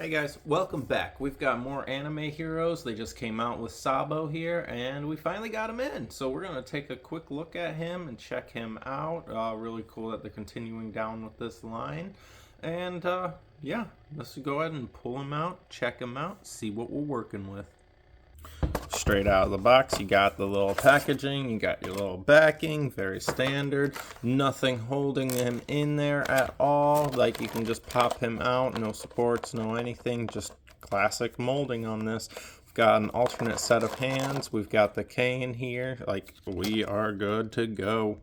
Hey guys, welcome back. We've got more anime heroes. They just came out with Sabo here, and we finally got him in. So we're gonna take a quick look at him and check him out. Really cool that they're continuing down with this line. And yeah, let's go ahead and pull him out, check him out, see what we're working with. Straight out of the box, you got the little packaging, you got your little backing, very standard. Nothing holding him in there at all. Like, you can just pop him out, no supports, no anything, just classic molding on this. We've got an alternate set of hands, we've got the cane here, like, we are good to go.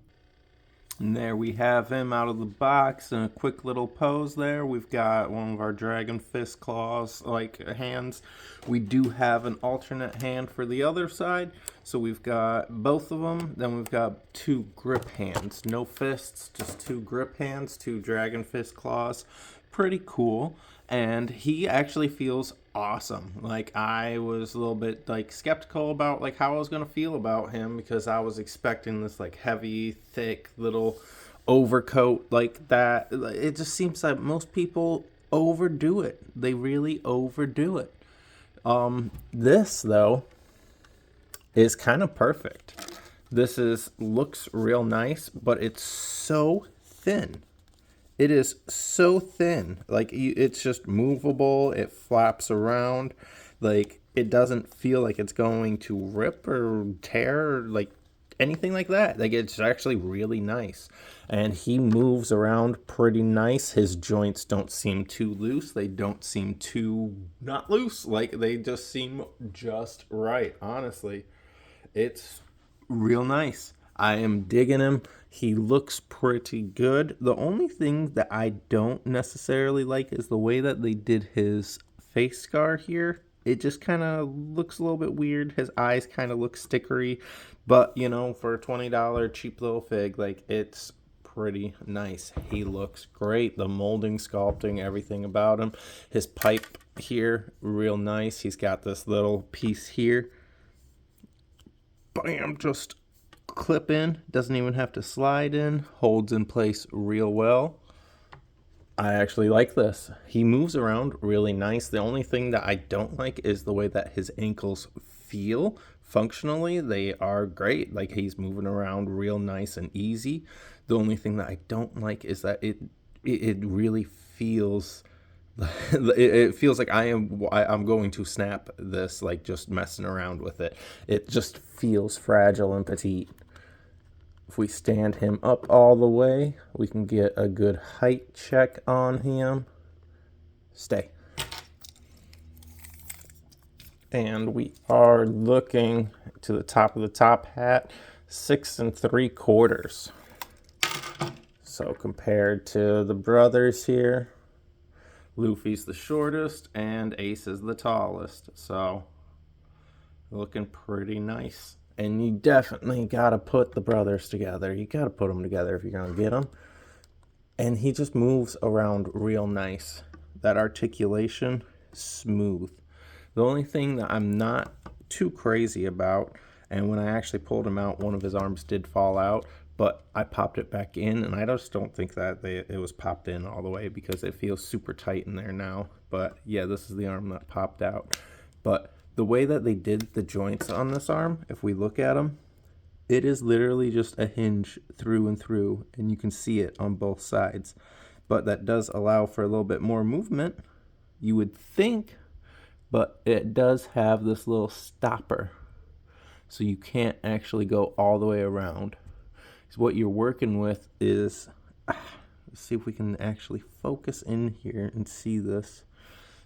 And there we have him out of the box in a quick little pose there. We've got one of our dragon fist claws like hands. We do have an alternate hand for the other side. So we've got both of them. Then we've got two grip hands. No fists, just two grip hands, two dragon fist claws. Pretty cool. And he actually feels awesome. Like, I was a little bit like skeptical about like how I was gonna feel about him because I was expecting this like heavy, thick little overcoat like that. It just seems like most people overdo it. They really overdo it. This though is kind of perfect. This is looks real nice, but it's so thin. It is so thin. Like, it's just movable. It flaps around. Like, it doesn't feel like it's going to rip or tear or like anything like that. Like, it's actually really nice. And he moves around pretty nice. His joints don't seem too loose. They don't seem too not loose. Like, they just seem just right, honestly. It's real nice. I am digging him. He looks pretty good. The only thing that I don't necessarily like is the way that they did his face scar here. It just kind of looks a little bit weird. His eyes kind of look stickery. But, you know, for a $20 cheap little fig, like, it's pretty nice. He looks great. The molding, sculpting, everything about him. His pipe here, real nice. He's got this little piece here. Bam, just clip in, doesn't even have to slide in, holds in place real well. I actually like this. He moves around really nice. The only thing that I don't like is the way that his ankles feel. Functionally, they are great. Like, he's moving around real nice and easy. The only thing that I don't like is that it really feels it feels like I'm going to snap this, like, just messing around with it. It just feels fragile and petite. If we stand him up all the way, we can get a good height check on him. Stay. And we are looking to the top of the top hat, 6 3/4. So compared to the brothers here, Luffy's the shortest and Ace is the tallest. So looking pretty nice. And you definitely got to put the brothers together. You got to put them together if you're going to get them. And he just moves around real nice. That articulation, smooth. The only thing that I'm not too crazy about, and when I actually pulled him out, one of his arms did fall out, but I popped it back in, and I just don't think that it was popped in all the way because it feels super tight in there now. But yeah, this is the arm that popped out. But the way that they did the joints on this arm, if we look at them, it is literally just a hinge through and through, and you can see it on both sides. But that does allow for a little bit more movement, you would think, but it does have this little stopper, so you can't actually go all the way around. So what you're working with is, let's see if we can actually focus in here and see this.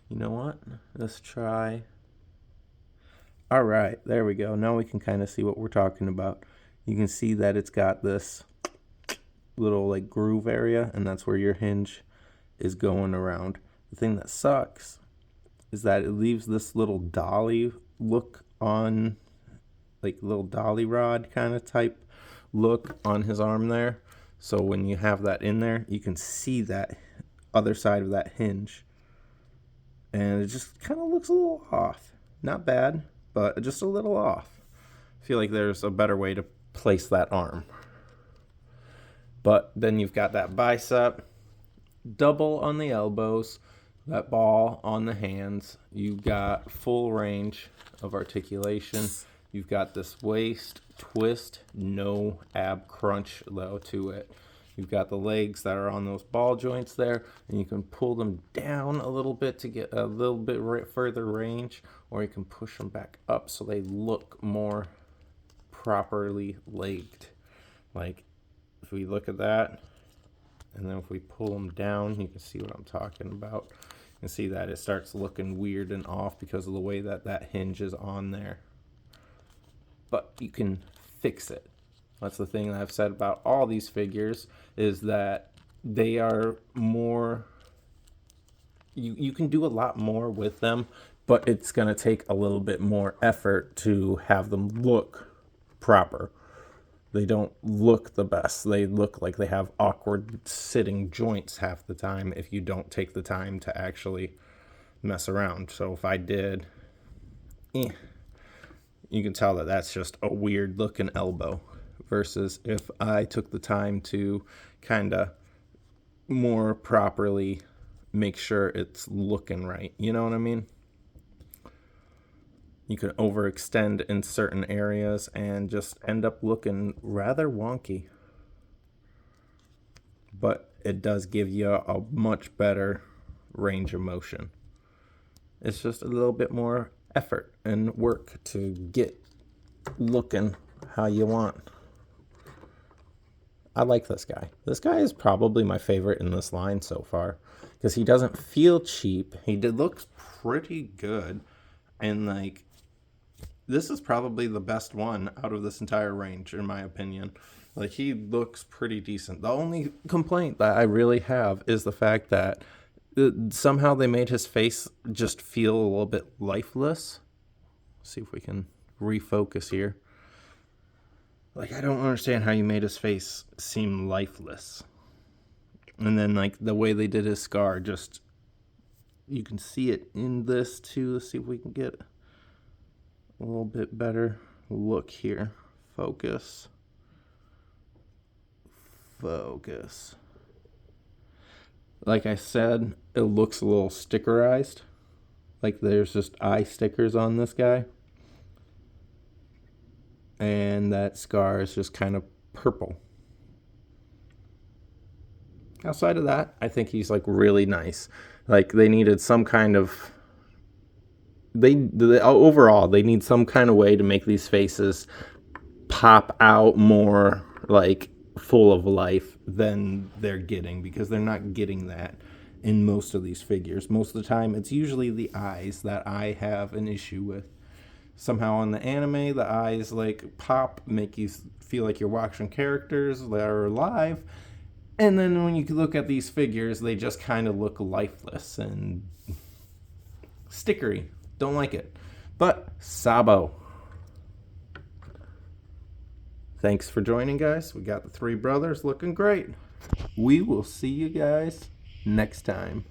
You know what? Let's try. All right, there we go. Now we can kind of see what we're talking about. You can see that it's got this little like groove area, and that's where your hinge is going around. The thing that sucks is that it leaves this little dolly look on, like little dolly rod kind of type look on his arm there. So when you have that in there, you can see that other side of that hinge. And it just kind of looks a little off. Not bad, but just a little off. I feel like there's a better way to place that arm. But then you've got that bicep, double on the elbows, that ball on the hands. You've got full range of articulation. You've got this waist twist, no ab crunch though to it. You've got the legs that are on those ball joints there, and you can pull them down a little bit to get a little bit further range, or you can push them back up so they look more properly legged. Like if we look at that, and then if we pull them down, you can see what I'm talking about. You can see that it starts looking weird and off because of the way that that hinge is on there. But you can fix it. That's the thing that I've said about all these figures, is that they are more, you can do a lot more with them, but it's going to take a little bit more effort to have them look proper. They don't look the best. They look like they have awkward sitting joints half the time if you don't take the time to actually mess around. So if I did, you can tell that that's just a weird looking elbow. Versus if I took the time to kind of more properly make sure it's looking right. You know what I mean? You can overextend in certain areas and just end up looking rather wonky. But it does give you a much better range of motion. It's just a little bit more effort and work to get looking how you want. I like this guy. This guy is probably my favorite in this line so far because he doesn't feel cheap. He looks pretty good. And like, this is probably the best one out of this entire range, in my opinion. Like, he looks pretty decent. The only complaint that I really have is the fact that somehow they made his face just feel a little bit lifeless. Let's see if we can refocus here. Like, I don't understand how you made his face seem lifeless. And then, like, the way they did his scar, just, you can see it in this, too. Let's see if we can get a little bit better look here. Focus. Focus. Like I said, it looks a little stickerized. Like, there's just eye stickers on this guy. And that scar is just kind of purple. Outside of that, I think he's like really nice. Like, they needed some kind of, overall they need some kind of way to make these faces pop out more like full of life than they're getting, because they're not getting that in most of these figures. Most of the time it's usually the eyes that I have an issue with. Somehow in the anime, the eyes like pop, make you feel like you're watching characters that are alive. And then when you look at these figures, they just kind of look lifeless and stickery. Don't like it. But Sabo. Thanks for joining, guys. We got the three brothers looking great. We will see you guys next time.